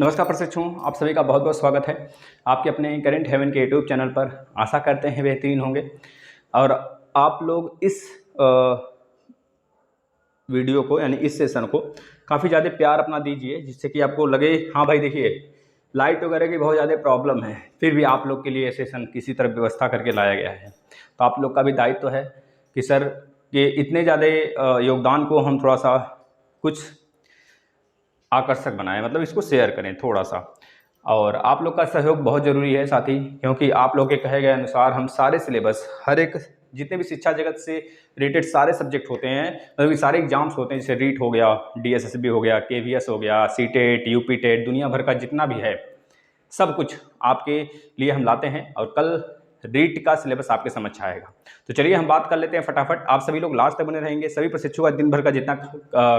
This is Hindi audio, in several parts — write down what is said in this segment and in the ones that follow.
नमस्कार प्रशिक्षुओं, आप सभी का बहुत बहुत स्वागत है आपके अपने करेंट हेवन के यूट्यूब चैनल पर। आशा करते हैं बेहतरीन होंगे और आप लोग इस वीडियो को यानी इस सेशन को काफ़ी ज़्यादा प्यार अपना दीजिए, जिससे कि आपको लगे हाँ भाई देखिए लाइट वगैरह की बहुत ज़्यादा प्रॉब्लम है, फिर भी आप लोग के लिए सेशन किसी तरह व्यवस्था करके लाया गया है। तो आप लोग का भी दायित्व तो है कि सर के इतने ज़्यादा योगदान को हम थोड़ा सा कुछ आकर्षक बनाएं, मतलब इसको शेयर करें थोड़ा सा। और आप लोग का सहयोग बहुत ज़रूरी है साथी, क्योंकि आप लोग के कहे गए अनुसार हम सारे सिलेबस हर एक जितने भी शिक्षा जगत से रिलेटेड सारे सब्जेक्ट होते हैं, मतलब कि सारे एग्जाम्स होते हैं, जैसे रीट हो गया, डीएसएसबी हो गया, केवीएस हो गया, सीटेट, यूपी टेट, दुनिया भर का जितना भी है सब कुछ आपके लिए हम लाते हैं। और कल रीट का सिलेबस आपके समझ आएगा। तो चलिए हम बात कर लेते हैं फटाफट। आप सभी लोग लास्ट तक बने रहेंगे। सभी प्रशिक्षु का दिन भर का जितना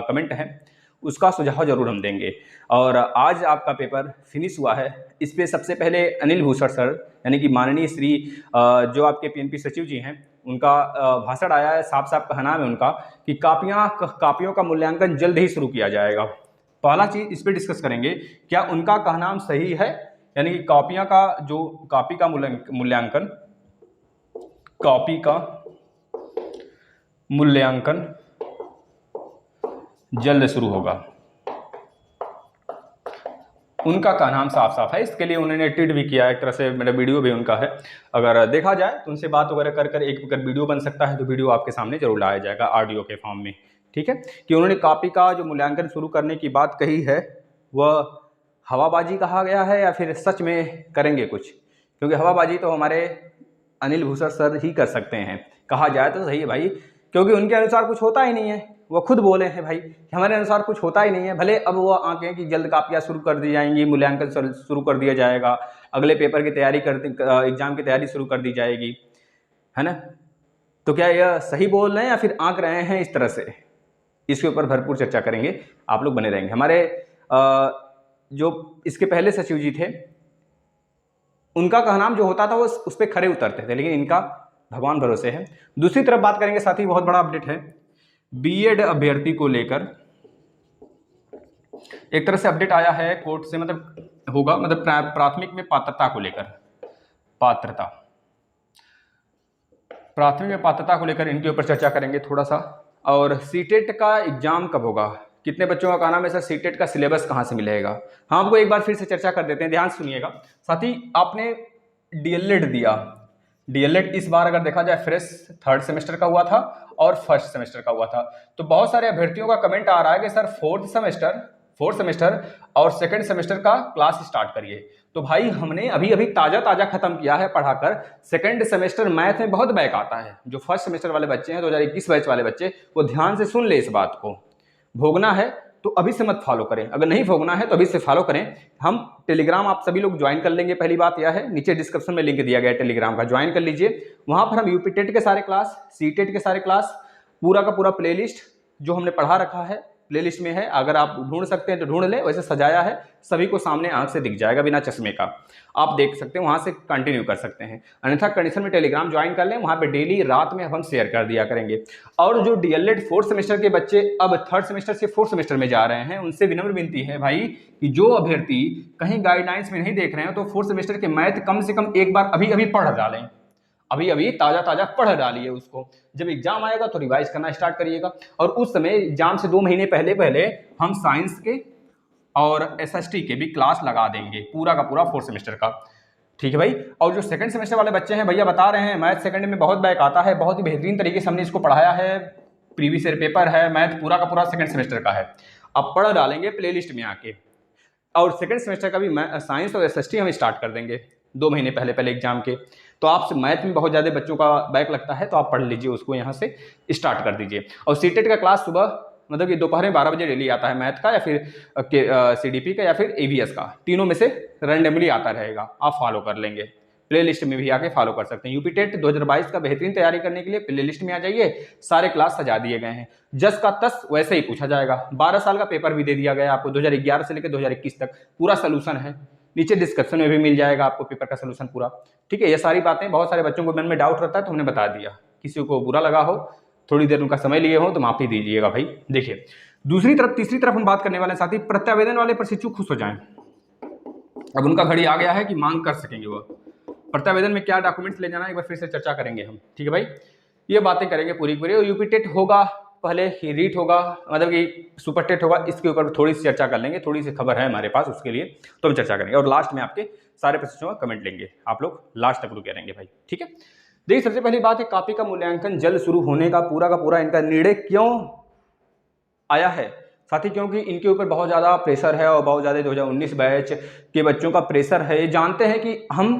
कमेंट है उसका सुझाव जरूर हम देंगे। और आज आपका पेपर फिनिश हुआ है। इस पे सबसे पहले अनिल भूषण सर यानी कि माननीय श्री जो आपके पीएनपी सचिव जी हैं, उनका भाषण आया है। साफ साफ कहना है उनका कि कापियों का मूल्यांकन जल्द ही शुरू किया जाएगा। पहला चीज इस पे डिस्कस करेंगे, क्या उनका कहना सही है, यानी कि कॉपी का मूल्यांकन जल्द शुरू होगा। उनका कहना साफ साफ है। इसके लिए उन्होंने ट्वीट भी किया, एक तरह से मेरा वीडियो भी उनका है। अगर देखा जाए तो उनसे बात वगैरह कर एक अगर वीडियो बन सकता है तो वीडियो आपके सामने जरूर लाया जाएगा ऑडियो के फॉर्म में, ठीक है। कि उन्होंने कॉपी का जो मूल्यांकन शुरू करने की बात कही है वह हवाबाजी कहा गया है या फिर सच में करेंगे कुछ, क्योंकि हवाबाजी तो हमारे अनिल भूषण सर ही कर सकते हैं। कहा जाए तो सही है भाई, क्योंकि उनके अनुसार कुछ होता ही नहीं है। वो खुद बोले हैं भाई कि हमारे अनुसार कुछ होता ही नहीं है। भले अब वो आके कि जल्द कापियाँ शुरू कर दी जाएंगी, मूल्यांकन शुरू कर दिया जाएगा, अगले पेपर की तैयारी एग्जाम की तैयारी शुरू कर दी जाएगी, है ना। तो क्या यह सही बोल रहे हैं या फिर आंक रहे हैं इस तरह से, इसके ऊपर भरपूर चर्चा करेंगे। आप लोग बने रहेंगे। हमारे जो इसके पहले सचिव जी थे उनका कहना जो होता था वो उस पर खरे उतरते थे, लेकिन इनका भगवान भरोसे है। दूसरी तरफ बात करेंगे साथी, बहुत बड़ा अपडेट है बीएड अभ्यर्थी को लेकर। एक तरह से अपडेट आया है कोर्ट से, मतलब होगा, मतलब प्राथमिक में पात्रता को लेकर, प्राथमिक में पात्रता को लेकर इनके ऊपर चर्चा करेंगे थोड़ा सा। और सीटेट का एग्जाम कब होगा, कितने बच्चों का कहना है सर सीटेट का सिलेबस कहाँ से मिलेगा। हम आपको एक बार फिर से चर्चा कर देते हैं, ध्यान सुनिएगा साथी। आपने डीएलएड दिया, डीएलएड इस बार अगर देखा जाए फ्रेश 3rd सेमेस्टर का हुआ था और 1st सेमेस्टर का हुआ था। तो बहुत सारे अभ्यर्थियों का कमेंट आ रहा है कि सर 4th सेमेस्टर और 2nd सेमेस्टर का क्लास स्टार्ट करिए। तो भाई हमने अभी अभी ताजा खत्म किया है पढ़ाकर। 2nd सेमेस्टर मैथ में बहुत बैक आता है। जो 1st सेमेस्टर वाले बच्चे हैं 2021 बैच वाले बच्चे, वो ध्यान से सुन ले, इस बात को भोगना है तो अभी से मत फॉलो करें, अगर नहीं भोगना है तो अभी से फॉलो करें। हम टेलीग्राम आप सभी लोग ज्वाइन कर लेंगे। पहली बात यह है, नीचे डिस्क्रिप्शन में लिंक दिया गया है टेलीग्राम का, ज्वाइन कर लीजिए। वहां पर हम यूपी टेट के सारे क्लास, सीटेट के सारे क्लास, पूरा का पूरा प्लेलिस्ट जो हमने पढ़ा रखा है प्लेलिस्ट में है। अगर आप ढूंढ सकते हैं तो ढूंढ ले, वैसे सजाया है, सभी को सामने आंख से दिख जाएगा बिना चश्मे का, आप देख सकते हैं, वहां से कंटिन्यू कर सकते हैं। अन्यथा कंडीशन में टेलीग्राम ज्वाइन कर लें, वहां पे डेली रात में हम शेयर कर दिया करेंगे। और जो डीएलएड 4th सेमेस्टर के बच्चे अब 3rd सेमेस्टर से 4th सेमेस्टर में जा रहे हैं, उनसे विनम्र विनती है भाई कि जो अभ्यर्थी कहीं गाइडलाइंस में नहीं देख रहे हैं तो 4th सेमेस्टर के मैथ कम से कम एक बार अभी पढ़ डालें, अभी ताजा पढ़ डालिए उसको। जब एग्जाम आएगा तो रिवाइज करना स्टार्ट करिएगा। और उस समय एग्जाम से 2 महीने पहले हम साइंस के और एसएसटी के भी क्लास लगा देंगे, पूरा का पूरा 4th सेमेस्टर का, ठीक है भाई। और जो 2nd सेमेस्टर वाले बच्चे हैं, भैया बता रहे हैं मैथ 2nd में बहुत बैक आता है, बहुत ही बेहतरीन तरीके से हमने इसको पढ़ाया है, प्रीवियस ईयर पेपर है, मैथ पूरा का पूरा 2nd सेमेस्टर का है, अब पढ़ डालेंगे प्लेलिस्ट में आके। और 2nd सेमेस्टर का भी साइंस और एसएसटी हम स्टार्ट कर देंगे 2 महीने पहले एग्जाम के। तो आप मैथ में बहुत ज़्यादा बच्चों का बैक लगता है तो आप पढ़ लीजिए, उसको यहाँ से स्टार्ट कर दीजिए। और सीटेट का क्लास सुबह, मतलब कि दोपहर में 12 बजे डेली आता है मैथ का, या फिर सीडीपी का, या फिर एवीएस का, तीनों में से रैंडमली आता रहेगा, आप फॉलो कर लेंगे। प्ले लिस्ट में भी आके फॉलो कर सकते हैं। यूपी टेट 2022 का बेहतरीन तैयारी करने के लिए प्ले लिस्ट में आ जाइए, सारे क्लास सजा दिए गए हैं, जस का तस वैसे ही पूछा जाएगा। 12 साल का पेपर भी दे दिया गया आपको, 2011 से लेकर 2021 तक पूरा सोल्यूशन है, नीचे डिस्क्रिप्शन में भी मिल जाएगा आपको पेपर का सोल्यूशन पूरा, ठीक है। ये सारी बातें, बहुत सारे बच्चों को मन में डाउट रहता है तो हमने बता दिया, किसी को बुरा लगा हो, थोड़ी देर उनका समय लिए हो तो माफी दीजिएगा भाई। देखिए तीसरी तरफ हम बात करने वाले साथी, प्रत्यावेदन वाले प्रशिक्षु खुश हो जाएं। अब उनका घड़ी आ गया है कि मांग कर सकेंगे वो। प्रत्यावेदन में क्या डॉक्यूमेंट्स ले जाना है एक बार फिर से चर्चा करेंगे हम, ठीक है भाई। ये बातें करेंगे पूरी पूरी। और यूपी टेट होगा पहले ही, रीट होगा मतलब कि सुपर टेट होगा, इसके ऊपर थोड़ी सी चर्चा कर लेंगे, थोड़ी सी खबर है हमारे पास उसके लिए, तो हम चर्चा करेंगे। और लास्ट में आपके सारे प्रश्नों का कमेंट लेंगे, आप लोग लास्ट तक रुके रहेंगे भाई, ठीक है। देखिए सबसे पहली बात है, कॉपी का मूल्यांकन जल्द शुरू होने का पूरा इनका निर्णय क्यों आया है साथी? क्योंकि इनके ऊपर बहुत ज़्यादा प्रेशर है और बहुत ज़्यादा 2019 बैच के बच्चों का प्रेशर है। ये जानते हैं कि हम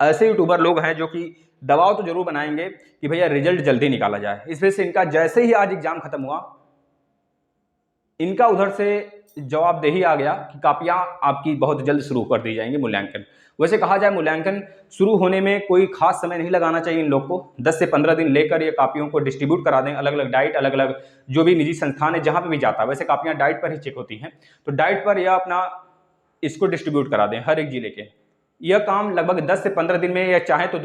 ऐसे यूट्यूबर लोग हैं जो कि दबाव तो जरूर बनाएंगे कि भैया रिजल्ट जल्दी निकाला जाए। इस वजह से इनका जैसे ही आज एग्जाम खत्म हुआ, इनका उधर से जवाबदेही आ गया कि कापियां आपकी बहुत जल्द शुरू कर दी जाएंगी मूल्यांकन। वैसे कहा जाए मूल्यांकन शुरू होने में कोई खास समय नहीं लगाना चाहिए इन लोग को, 10 से 15 दिन लेकर ये कापियों को डिस्ट्रीब्यूट करा दें, अलग अलग डाइट, अलग अलग जो भी निजी संस्थान है जहां पे भी जाता है, वैसे कापियां डाइट पर ही चेक होती हैं, तो डाइट पर यह अपना इसको डिस्ट्रीब्यूट करा दें हर एक जिले के। यह काम लगभग 10 से 15 दिन में, या चाहे तो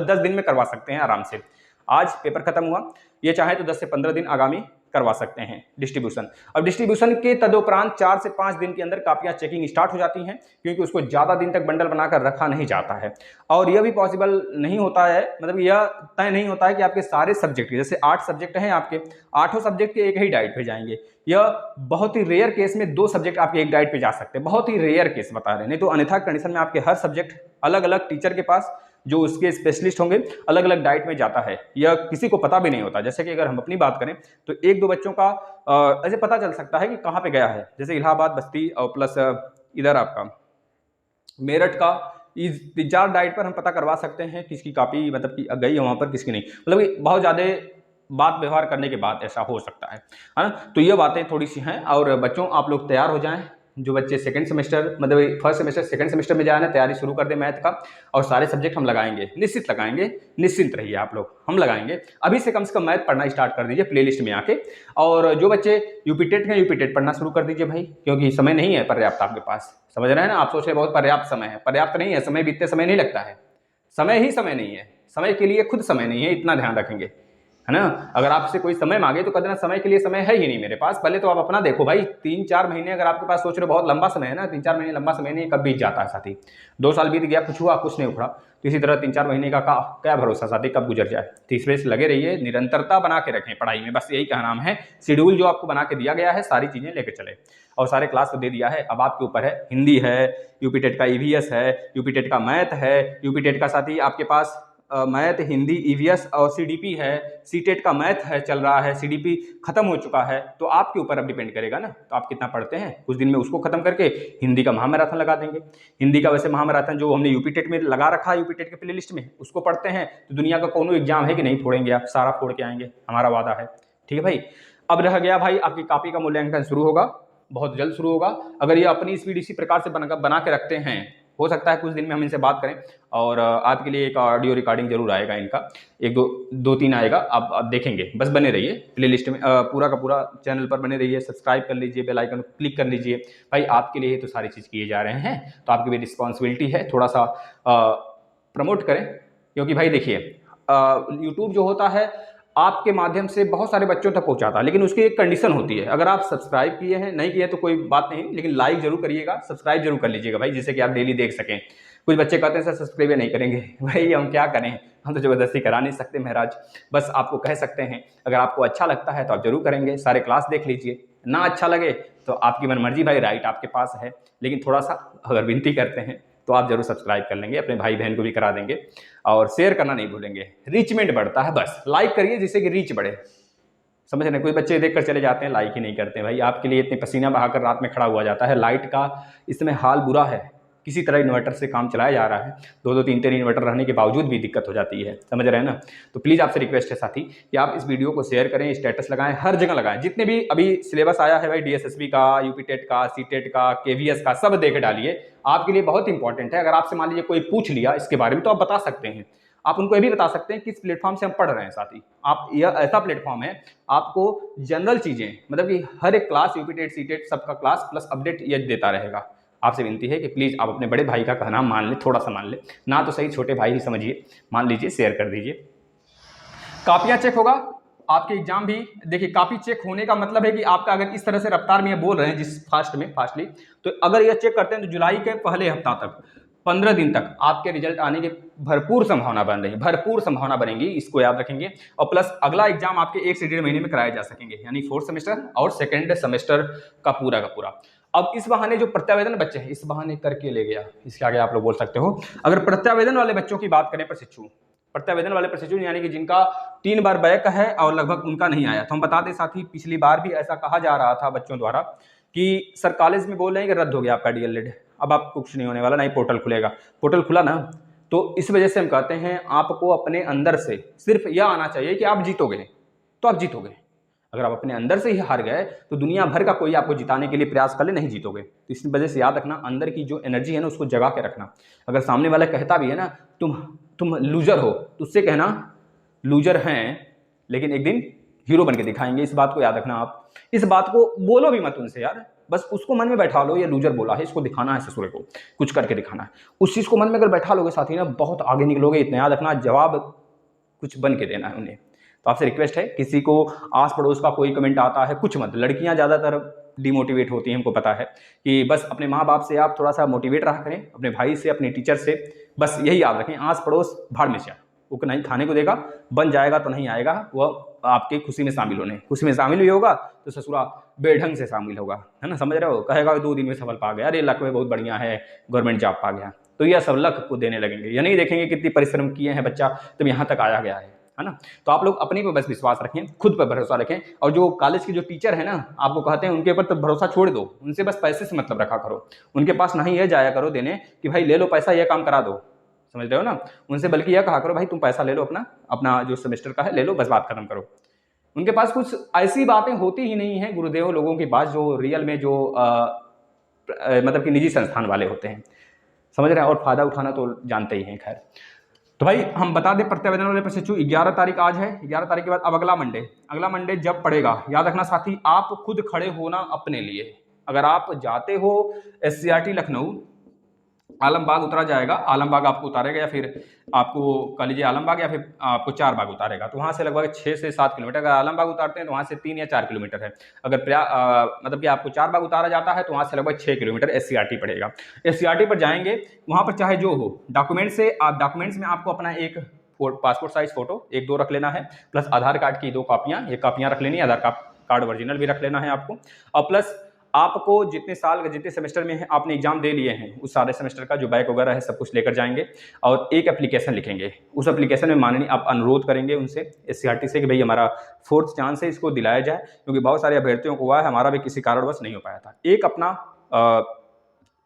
10 दिन में करवा सकते हैं आराम से। आज पेपर खत्म हुआ, ये चाहे तो 10 से 15 दिन आगामी करवा सकते हैं डिस्ट्रीब्यूशन। अब डिस्ट्रीब्यूशन के तदुपरांत 4 से 5 दिन के अंदर कापियां चेकिंग स्टार्ट हो जाती हैं, क्योंकि उसको ज़्यादा दिन तक बंडल बनाकर रखा नहीं जाता है। और यह भी पॉसिबल नहीं होता है, मतलब यह तय नहीं होता है कि आपके सारे सब्जेक्ट, जैसे 8 सब्जेक्ट हैं आपके, 8 सब्जेक्ट के एक ही डाइट पे जाएंगे। यह बहुत ही रेयर केस में 2 सब्जेक्ट आपके एक डाइट पे जा सकते हैं, बहुत ही रेयर केस बता रहे हैं। नहीं तो अन्यथा कंडीशन में आपके हर सब्जेक्ट अलग अलग टीचर के पास, जो उसके स्पेशलिस्ट होंगे, अलग अलग डाइट में जाता है। यह किसी को पता भी नहीं होता। जैसे कि अगर हम अपनी बात करें तो 1-2 बच्चों का ऐसे पता चल सकता है कि कहाँ पे गया है, जैसे इलाहाबाद, बस्ती और प्लस इधर आपका मेरठ का, इस 3-4 डाइट पर हम पता करवा सकते हैं किसकी कॉपी मतलब कि गई है वहाँ पर, किसकी नहीं। मतलब बहुत ज़्यादा बात व्यवहार करने के बाद ऐसा हो सकता है ना। तो ये बातें थोड़ी सी हैं। और बच्चों आप लोग तैयार हो जाएं, जो बच्चे सेकंड सेमेस्टर मतलब फर्स्ट सेमेस्टर सेकंड सेमेस्टर में जाए ना, तैयारी शुरू कर दें मैथ का। और सारे सब्जेक्ट हम लगाएंगे, निश्चित लगाएंगे, निश्चिंत रहिए आप लोग, हम लगाएंगे। अभी से कम मैथ पढ़ना स्टार्ट कर दीजिए प्लेलिस्ट में आके। और जो बच्चे यूपी टेट हैं, यूपी टेट पढ़ना शुरू कर दीजिए भाई, क्योंकि समय नहीं है पर्याप्त आपके पास। समझ रहे हैं ना, आप सोच रहे बहुत पर्याप्त समय है, पर्याप्त नहीं है। समय बीतते समय नहीं लगता है, समय ही समय नहीं है, समय के लिए खुद समय नहीं है, इतना ध्यान रखेंगे, है ना। अगर आपसे कोई समय मांगे तो कह देना समय के लिए समय है ही नहीं मेरे पास। पहले तो आप अपना देखो भाई, 3-4 महीने अगर आपके पास सोच रहे हो बहुत लंबा समय है ना, 3-4 महीने लंबा समय नहीं, कब बीत जाता है साथी। 2 साल बीत गया, कुछ हुआ, कुछ नहीं उखड़ा। तो इसी तरह 3-4 महीने का क्या भरोसा साथी कब गुजर जाए। तीसरे से लगे रहिए, निरंतरता बना के रखें पढ़ाई में, बस यही कहना है। शेड्यूल जो आपको बना के दिया गया है, सारी चीजें लेकर चले। और सारे क्लास को दे दिया है, अब आपके ऊपर है। हिंदी है, यूपी टेट का ईवीएस है, यूपी टेट का मैथ है, यूपी टेट का साथी आपके पास मैथ, हिंदी, ईवीएस और सीडीपी है, सीटेट का मैथ है चल रहा है, सीडीपी खत्म हो चुका है। तो आपके ऊपर अब डिपेंड करेगा ना, तो आप कितना पढ़ते हैं। कुछ दिन में उसको खत्म करके हिंदी का महामैराथन लगा देंगे। हिंदी का वैसे महामैराथन जो हमने यूपी टेट में लगा रखा है, यूपी टेट के प्ले लिस्ट में, उसको पढ़ते हैं तो दुनिया का कोनो एग्जाम है कि नहीं फोड़ेंगे आप, सारा फोड़ के आएंगे, हमारा वादा है, ठीक है भाई। अब रह गया भाई, आपकी कॉपी का मूल्यांकन शुरू होगा, बहुत जल्द शुरू होगा। अगर ये अपनी स्पीड इसी प्रकार से बना के रखते हैं, हो सकता है कुछ दिन में हम इनसे बात करें और आपके लिए एक ऑडियो रिकॉर्डिंग जरूर आएगा इनका, 1-2-3 आएगा, आप देखेंगे। बस बने रहिए प्लेलिस्ट में, पूरा का पूरा चैनल पर बने रहिए, सब्सक्राइब कर लीजिए, बेल आइकन को क्लिक कर लीजिए भाई। आपके लिए तो सारी चीज़ किए जा रहे हैं, तो आपकी भी रिस्पॉन्सिबिलिटी है थोड़ा सा प्रमोट करें। क्योंकि भाई देखिए, यूट्यूब जो होता है आपके माध्यम से बहुत सारे बच्चों तक पहुंचाता है, लेकिन उसकी एक कंडीशन होती है। अगर आप सब्सक्राइब किए हैं, नहीं किए तो कोई बात नहीं, लेकिन लाइक जरूर करिएगा, सब्सक्राइब जरूर कर लीजिएगा भाई, जिससे कि आप डेली देख सकें। कुछ बच्चे कहते हैं सर सब्सक्राइब नहीं करेंगे, भाई हम क्या करें, हम तो ज़बरदस्ती करा नहीं सकते महाराज। बस आपको कह सकते हैं, अगर आपको अच्छा लगता है तो आप जरूर करेंगे, सारे क्लास देख लीजिए। ना अच्छा लगे तो आपकी मनमर्जी भाई, राइट आपके पास है। लेकिन थोड़ा सा अगर विनती करते हैं तो आप जरूर सब्सक्राइब कर लेंगे, अपने भाई बहन को भी करा देंगे। और शेयर करना नहीं भूलेंगे, रीचमेंट बढ़ता है, बस लाइक करिए जिससे कि रीच बढ़े। समझ रहे, कोई बच्चे देखकर चले जाते हैं, लाइक ही नहीं करते भाई। आपके लिए इतने पसीना बहाकर रात में खड़ा हुआ जाता है, लाइट का इस समय हाल बुरा है। किसी तरह इन्वर्टर से काम चलाया जा रहा है, 2-2, 3-3 इन्वर्टर रहने के बावजूद भी दिक्कत हो जाती है, समझ रहे हैं ना। तो प्लीज़ आपसे रिक्वेस्ट है साथी कि आप इस वीडियो को शेयर करें, स्टेटस लगाएं, हर जगह लगाएं। जितने भी अभी सिलेबस आया है भाई, डीएसएसबी का, यूपी टेट का, सीटेट का, केवीएस का, सब देख डालिए। आपके लिए बहुत इंपॉर्टेंट है। अगर आपसे मान लीजिए कोई पूछ लिया इसके बारे में तो आप बता सकते हैं, आप उनको ये भी बता सकते हैं किस प्लेटफॉर्म से हम पढ़ रहे हैं साथी। आप, यह ऐसा प्लेटफॉर्म है आपको जनरल चीज़ें, मतलब कि हर एक क्लास, यूपी टेट, सीटेट सबका क्लास प्लस अपडेट ये देता रहेगा। आपसे विनती है कि प्लीज़ आप अपने बड़े भाई का कहना मान लें, थोड़ा सा मान लें, ना तो सही छोटे भाई ही समझिए, मान लीजिए, शेयर कर दीजिए। कापियाँ चेक होगा आपके एग्जाम भी देखिए काफ़ी चेक होने का मतलब है कि आपका अगर इस तरह से रफ्तार में ये बोल रहे हैं जिस फास्टली, तो अगर ये चेक करते हैं तो जुलाई के पहले हफ्ता तक 15 दिन तक आपके रिजल्ट आने की भरपूर संभावना बन रही है, भरपूर संभावना बनेगी, इसको याद रखेंगे। और प्लस अगला एग्जाम आपके 1 से 1.5 महीने में कराए जा सकेंगे, यानी 4th सेमेस्टर और 2nd सेमेस्टर का पूरा। अब इस बहाने जो प्रत्यावेदन बच्चे हैं इस बहाने करके ले गया, इसके आगे आप लोग बोल सकते हो। अगर प्रत्यावेदन वाले बच्चों की बात करें, प्रत्यावेदन वाले प्रशिक्षु यानी कि जिनका 3 बार बैक है और लगभग उनका नहीं आया, तो हम बता दें साथी, पिछली बार भी ऐसा कहा जा रहा था बच्चों द्वारा कि सर कॉलेज में बोल रहे हैं कि रद्द हो गया आपका डीएलएड, अब आप कुछ नहीं होने वाला, नहीं पोर्टल खुलेगा। पोर्टल खुला ना, तो इस वजह से हम कहते हैं आपको अपने अंदर से सिर्फ यह आना चाहिए कि आप जीतोगे, तो आप जीतोगे। अगर आप अपने अंदर से ही हार गए तो दुनिया भर का कोई आपको जिताने के लिए प्रयास कर ले, नहीं जीतोगे। तो इस वजह से याद रखना, अंदर की जो एनर्जी है ना उसको जगा के रखना। अगर सामने वाला कहता भी है ना तुम लूजर हो, तो उससे कहना लूजर हैं लेकिन एक दिन हीरो बन के दिखाएंगे। इस बात को याद रखना। आप इस बात को बोलो भी मत उनसे यार, बस उसको मन में बैठा लो, ये लूजर बोला है, इसको दिखाना है ससुरे को, कुछ करके दिखाना है। उस चीज़ को मन में अगर बैठा लोगे साथी ना, बहुत आगे निकलोगे। इतना याद रखना, जवाब कुछ बन के देना है उन्हें। तो आपसे रिक्वेस्ट है, किसी को आस पड़ोस का कोई कमेंट आता है कुछ मत, लड़कियां ज़्यादातर डिमोटिवेट होती हैं, हमको पता है कि बस अपने माँ बाप से आप थोड़ा सा मोटिवेट रहा करें, अपने भाई से, अपने टीचर से, बस यही याद रखें। आस पड़ोस भाड़ में जा, वो नहीं खाने को देगा, बन जाएगा तो नहीं आएगा, वह आपकी खुशी में शामिल होने, खुशी में शामिल भी होगा तो ससुरा बेढंग से शामिल होगा, है ना, समझ रहे हो। कहेगा 2 दिन में सफल पा गया, अरे लक में बहुत बढ़िया है, गवर्नमेंट जॉब पा गया, तो यह सब लक को देने लगेंगे। या नहीं देखेंगे कितनी परिश्रम किए हैं बच्चा तब यहाँ तक आया गया है ना। तो आप लोग अपने पे बस विश्वास रखें, खुद पर भरोसा रखें। और जो कॉलेज के जो टीचर है ना, आपको कहते हैं उनके ऊपर तो भरोसा छोड़ दो, उनसे बस पैसे से मतलब रखा करो। उनके पास नहीं है जाया करो देने कि भाई ले लो पैसा, ये काम करा दो, समझ रहे हो ना। उनसे बल्कि यह कहा करो भाई तुम पैसा ले लो, अपना जो सेमेस्टर का है ले लो, बस बात खत्म करो। उनके पास कुछ ऐसी बातें होती ही नहीं है गुरुदेव लोगों के पास, जो रियल में जो मतलब कि निजी संस्थान वाले होते हैं, समझ रहे हैं। और फायदा उठाना तो जानते ही हैं। खैर, तो भाई हम बता दें प्रत्यावेदन वाले प्रशिक्षु 11 तारीख आज है, 11 तारीख के बाद अब अगला मंडे जब पड़ेगा, याद रखना साथी, आप खुद खड़े होना अपने लिए। अगर आप जाते हो SCRT लखनऊ, आलमबाग उतरा जाएगा, आलमबाग आपको उतारेगा, या फिर आपको कह लीजिए आलमबाग, या फिर आपको 4 बाग उतारेगा, तो वहाँ से लगभग 6 से 7 किलोमीटर। अगर आलमबाग उतारते हैं तो वहाँ से 3 या 4 किलोमीटर है। अगर मतलब कि आपको 4 बाग उतारा जाता है तो वहाँ से लगभग 6 किलोमीटर SCRT पड़ेगा। SCRT पर जाएंगे, वहाँ पर चाहे जो हो, डॉक्यूमेंट्स में आपको अपना एक पासपोर्ट साइज फोटो 1-2 रख लेना है, प्लस आधार कार्ड की 2 कापियाँ, ये कापियाँ रख लेनी है, आधार कार्ड ओरिजिनल भी रख लेना है आपको। और प्लस आपको जितने सेमेस्टर में आपने एग्जाम दे लिए हैं उस सारे सेमेस्टर का जो बैक वगैरह है सब कुछ लेकर जाएंगे, और एक एप्लीकेशन लिखेंगे। उस एप्लीकेशन में माननीय आप अनुरोध करेंगे उनसे, SCRT से, कि भाई हमारा 4th चांस है, इसको दिलाया जाए, क्योंकि बहुत सारे अभ्यर्थियों को हुआ है, हमारा भी किसी कारणवश नहीं हो पाया था। एक अपना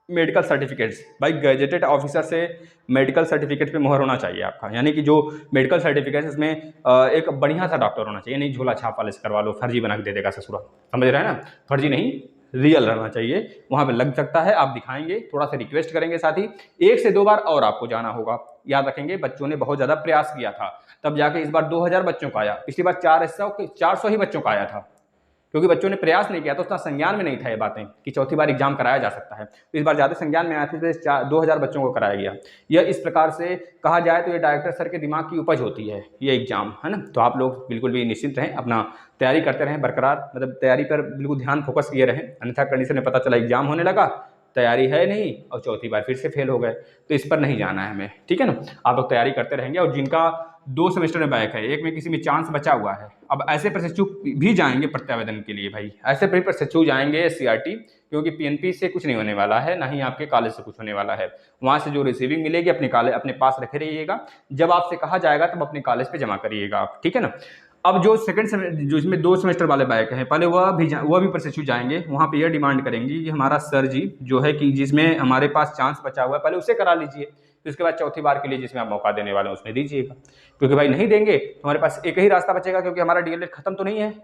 मेडिकल सर्टिफिकेट्स, भाई गैजेटेड ऑफिसर से मेडिकल सर्टिफिकेट पे मोहर होना चाहिए आपका, यानी कि जो मेडिकल सर्टिफिकेट है उसमें एक बढ़िया सा डॉक्टर होना चाहिए, नहीं झोला छाप वाले से करवा लो, फर्जी बना के दे देगा ससुरा, समझ रहे हैं ना। फर्जी नहीं, रियल रहना चाहिए, वहाँ पे लग सकता है, आप दिखाएंगे, थोड़ा सा रिक्वेस्ट करेंगे। साथ ही 1 से 2 बार और आपको जाना होगा। याद रखेंगे बच्चों ने बहुत ज़्यादा प्रयास किया था, तब जाके इस बार 2000 बच्चों का आया, पिछली बार 400 ही बच्चों का आया था, क्योंकि बच्चों ने प्रयास नहीं किया, तो उतना संज्ञान में नहीं था ये बातें कि चौथी बार एग्जाम कराया जा सकता है। तो इस बार ज़्यादा संज्ञान में आया था, तो 2000 बच्चों को कराया गया। यह इस प्रकार से कहा जाए तो ये डायरेक्टर सर के दिमाग की उपज होती है ये एग्जाम, है ना। तो आप लोग बिल्कुल भी निश्चिंत रहें, अपना तैयारी करते रहें बरकरार, मतलब तैयारी पर बिल्कुल ध्यान फोकस किए रहें, अन्यथा कंडीशन में पता चला एग्जाम होने लगा, तैयारी है नहीं और चौथी बार फिर से फेल हो गए, तो इस पर नहीं जाना है हमें, ठीक है ना। आप लोग तैयारी करते रहेंगे। और जिनका 2 सेमेस्टर में बैक है, एक में किसी में चांस बचा हुआ है, अब ऐसे प्रशिक्षु भी जाएंगे प्रत्यावेदन के लिए, भाई ऐसे भी प्रशिक्षु जाएंगे SCRT, क्योंकि PNP से कुछ नहीं होने वाला है, ना ही आपके कॉलेज से कुछ होने वाला है। वहाँ से जो रिसीविंग मिलेगी अपने पास रखे रहिएगा, जब आपसे कहा जाएगा तब अपने कॉलेज पे जमा करिएगा आप, ठीक है ना। अब जो जो इसमें 2 सेमेस्टर वाले बैक हैं, पहले वह भी प्रशिक्षु जाएंगे, वहाँ पे यह डिमांड करेंगी कि हमारा सर जी जो है कि जिसमें हमारे पास चांस बचा हुआ है पहले उसे करा लीजिए, तो इसके बाद चौथी बार के लिए जिसमें आप मौका देने वाले हैं उसमें दीजिएगा, क्योंकि भाई नहीं देंगे तो हमारे पास एक ही रास्ता बचेगा, क्योंकि हमारा DLED खत्म तो नहीं है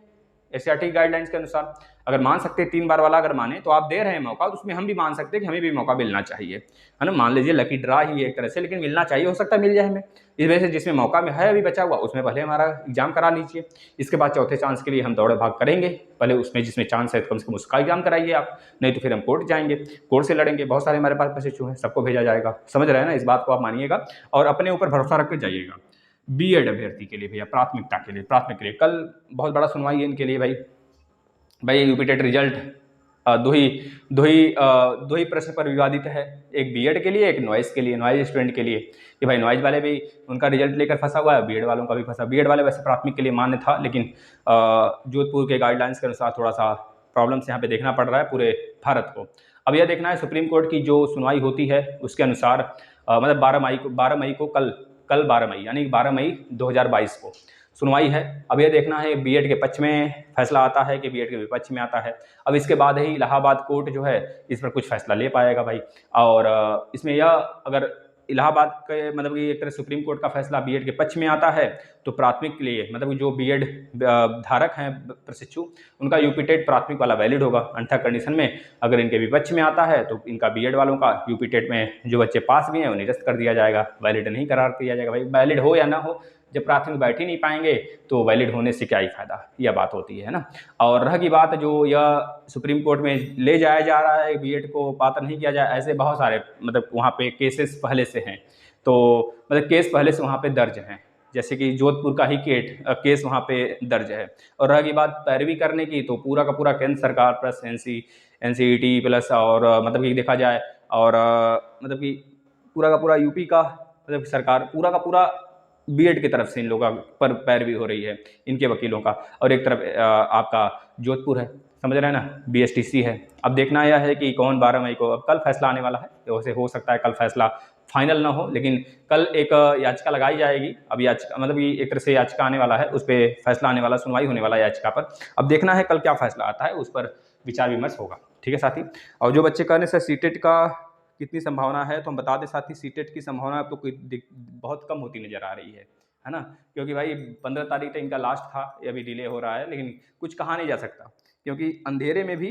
SCRT गाइडलाइंस के अनुसार। अगर मान सकते 3 बार वाला अगर माने तो आप दे रहे हैं मौका, तो उसमें हम भी मान सकते हैं कि हमें भी मौका मिलना चाहिए, है ना। मान लीजिए लकी ड्रा ही एक तरह से, लेकिन मिलना चाहिए, हो सकता है मिल जाए हमें। इस वजह से जिसमें मौका में है अभी बचा हुआ उसमें पहले हमारा एग्जाम करा लीजिए, इसके बाद चौथे चांस के लिए हम दौड़ भाग करेंगे, पहले उसमें जिसमें चांस है कम से कम उसका एग्जाम कराइए आप, नहीं तो फिर हम कोर्ट जाएंगे, कोर्ट से लड़ेंगे। बहुत सारे हमारे पास प्रशिक्षु हैं, सबको भेजा जाएगा, समझ रहे हैं ना, इस बात को आप मानिएगा और अपने ऊपर भरोसा रख कर जाइएगा। बीएड अभ्यर्थी के लिए भैया, प्राथमिकता के लिए, प्राथमिक के लिए कल बहुत बड़ा सुनवाई है इनके लिए भाई यूपी टेट रिजल्ट दो ही प्रश्न पर विवादित है, एक बीएड के लिए, एक नॉइस के लिए, नॉइस स्टूडेंट के लिए कि भाई नॉइस वाले भी उनका रिजल्ट लेकर फंसा हुआ है, बीएड वालों का भी फंसा। बीएड वाले वैसे प्राथमिक के लिए मान्य था, लेकिन जोधपुर के गाइडलाइंस के अनुसार थोड़ा सा प्रॉब्लम्स यहाँ पे देखना पड़ रहा है पूरे भारत को। अब यह देखना है सुप्रीम कोर्ट की जो सुनवाई होती है उसके अनुसार, मतलब 12 मई को कल 12 मई यानी 12 मई 2022 को सुनवाई है। अब यह देखना है बीएड के पक्ष में फैसला आता है कि बीएड के विपक्ष में आता है। अब इसके बाद ही इलाहाबाद कोर्ट जो है इस पर कुछ फैसला ले पाएगा भाई। और इसमें यह अगर इलाहाबाद के मतलब कि एक तरह सुप्रीम कोर्ट का फैसला बीएड के पक्ष में आता है तो प्राथमिक के लिए मतलब जो बीएड धारक हैं प्रशिक्षु उनका यूपी टेट प्राथमिक वाला वैलिड होगा। अन्यथा कंडीशन में अगर इनके विपक्ष में आता है तो इनका बीएड वालों का यूपी टेट में जो बच्चे पास भी हैं उन्हें निरस्त कर दिया जाएगा, वैलिड नहीं करार किया जाएगा। भाई वैलिड हो या ना हो, जब प्राथमिक बैठ ही नहीं पाएंगे तो वैलिड होने से क्या ही फायदा, यह बात होती है ना। और रह की बात जो यह सुप्रीम कोर्ट में ले जाया जा रहा है बीएड को पात्र नहीं किया जाए, ऐसे बहुत सारे मतलब वहाँ पे केसेस पहले से हैं, तो मतलब केस पहले से वहाँ पे दर्ज हैं, जैसे कि जोधपुर का ही केस वहाँ पे दर्ज है। और रह की बात पैरवी करने की, तो पूरा का पूरा केंद्र सरकार प्लस एनसीईटी प्लस और मतलब कि देखा जाए और मतलब कि पूरा का पूरा यूपी का मतलब सरकार पूरा का पूरा बीएड की तरफ से इन लोगों पर पैरवी हो रही है, इनके वकीलों का। और एक तरफ आपका जोधपुर है, समझ रहे हैं ना, बीएसटीसी है। अब देखना यह है कि कौन 12 मई को, अब कल फैसला आने वाला है, वैसे हो सकता है कल फैसला फाइनल ना हो, लेकिन कल एक याचिका लगाई जाएगी। अब याचिका मतलब कि एक तरह से याचिका आने वाला है, उस पर फैसला आने वाला, सुनवाई होने वाला है याचिका पर। अब देखना है कल क्या फैसला आता है, उस पर विचार विमर्श होगा। ठीक है साथी। और जो बच्चे कहने से सीटेट का कितनी संभावना है, तो हम बता दें साथी, सीटेट की संभावना अब तो बहुत कम होती नजर आ रही है ना, क्योंकि भाई 15 तारीख तक इनका लास्ट था, ये अभी डिले हो रहा है, लेकिन कुछ कहा नहीं जा सकता, क्योंकि अंधेरे में भी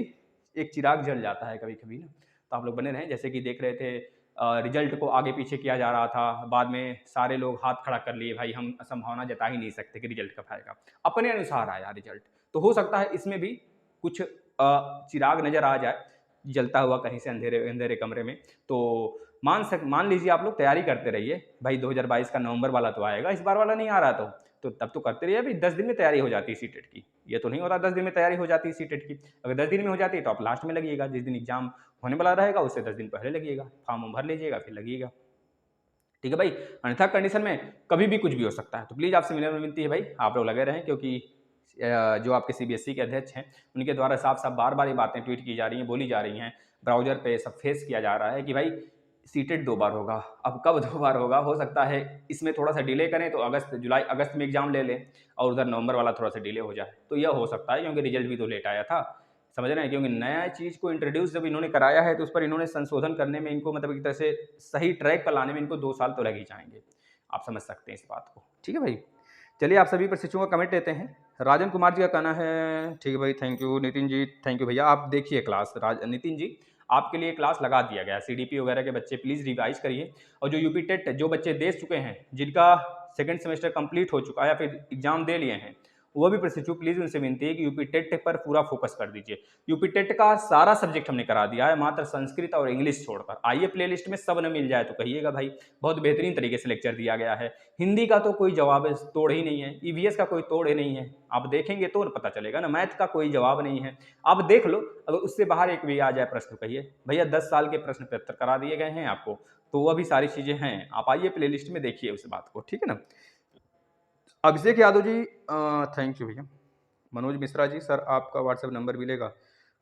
एक चिराग जल जाता है कभी कभी ना। तो आप लोग बने रहें, जैसे कि देख रहे थे रिजल्ट को आगे पीछे किया जा रहा था, बाद में सारे लोग हाथ खड़ा कर लिए, भाई हम संभावना जता ही नहीं सकते कि रिजल्ट कब आएगा, अपने अनुसार आया रिजल्ट। तो हो सकता है इसमें भी कुछ चिराग नजर आ जाए जलता हुआ कहीं से अंधेरे कमरे में। तो मान लीजिए आप लोग तैयारी करते रहिए भाई, 2022 का नवंबर वाला तो आएगा, इस बार वाला नहीं आ रहा तो तब तो करते रहिए। अभी 10 दिन में तैयारी हो जाती है सीटेट की, ये तो नहीं होता 10 दिन में तैयारी हो जाती है सीटेट की। अगर 10 दिन में हो जाती है तो आप लास्ट में लगिएगा, जिस दिन एग्जाम होने वाला रहेगा उससे 10 दिन पहले लगिएगा, फॉर्म भर लीजिएगा फिर लगिएगा। ठीक है भाई, अन्यथा कंडीशन में कभी भी कुछ भी हो सकता है। तो प्लीज़ आपसे विनती है भाई, आप लोग लगे रहें, क्योंकि जो आपके सीबीएसई के अध्यक्ष हैं उनके द्वारा साफ साफ बार बार ये बातें ट्वीट की जा रही हैं, बोली जा रही हैं, ब्राउजर पे सब फेस किया जा रहा है कि भाई सीटेट 2 बार होगा। अब कब 2 बार होगा, हो सकता है इसमें थोड़ा सा डिले करें तो अगस्त में एग्जाम ले लें और उधर नवंबर वाला थोड़ा सा डिले हो जाए, तो यह हो सकता है, क्योंकि रिजल्ट भी तो लेट आया था, समझ रहे हैं। क्योंकि नया चीज़ को इंट्रोड्यूस जब इन्होंने कराया है तो उस पर इन्होंने संशोधन करने में इनको मतलब एक तरह से सही ट्रैक पर लाने में इनको 2 साल तो लग ही जाएंगे, आप समझ सकते हैं इस बात को। ठीक है भाई, चलिए आप सभी प्रशिक्षुओं का कमेंट लेते हैं। राजन कुमार जी का कहना है, ठीक है भाई, thank you. Nitin ji thank you भैया, आप देखिए क्लास। नितिन जी आपके लिए क्लास लगा दिया गया, सीडीपी वगैरह के बच्चे प्लीज़ रिवाइज करिए। और जो यूपी टेट जो बच्चे दे चुके हैं, जिनका सेकंड सेमेस्टर कंप्लीट हो चुका है या फिर एग्जाम दे लिए हैं, वो भी प्रशिक्षु प्लीज़ उनसे विनती है कि यूपी टेट पर पूरा फोकस कर दीजिए। यूपी टेट का सारा सब्जेक्ट हमने करा दिया है, मात्र संस्कृत और इंग्लिश छोड़कर। आइए प्लेलिस्ट में सब न मिल जाए तो कहिएगा भाई, बहुत बेहतरीन तरीके से लेक्चर दिया गया है। हिंदी का तो कोई जवाब तोड़ ही नहीं है, ईवीएस का कोई तोड़ ही नहीं है, आप देखेंगे तो पता चलेगा ना। मैथ का कोई जवाब नहीं है, आप देख लो, अगर उससे बाहर एक भी आ जाए प्रश्न कहिए भैया 10 साल के प्रश्न पत्र करा दिए गए हैं आपको, तो वह भी सारी चीज़ें हैं, आप आइए प्लेलिस्ट में देखिए उस बात को। ठीक है ना। अभिषेक यादव जी थैंक यू भैया। मनोज मिश्रा जी, सर आपका व्हाट्सएप नंबर मिलेगा।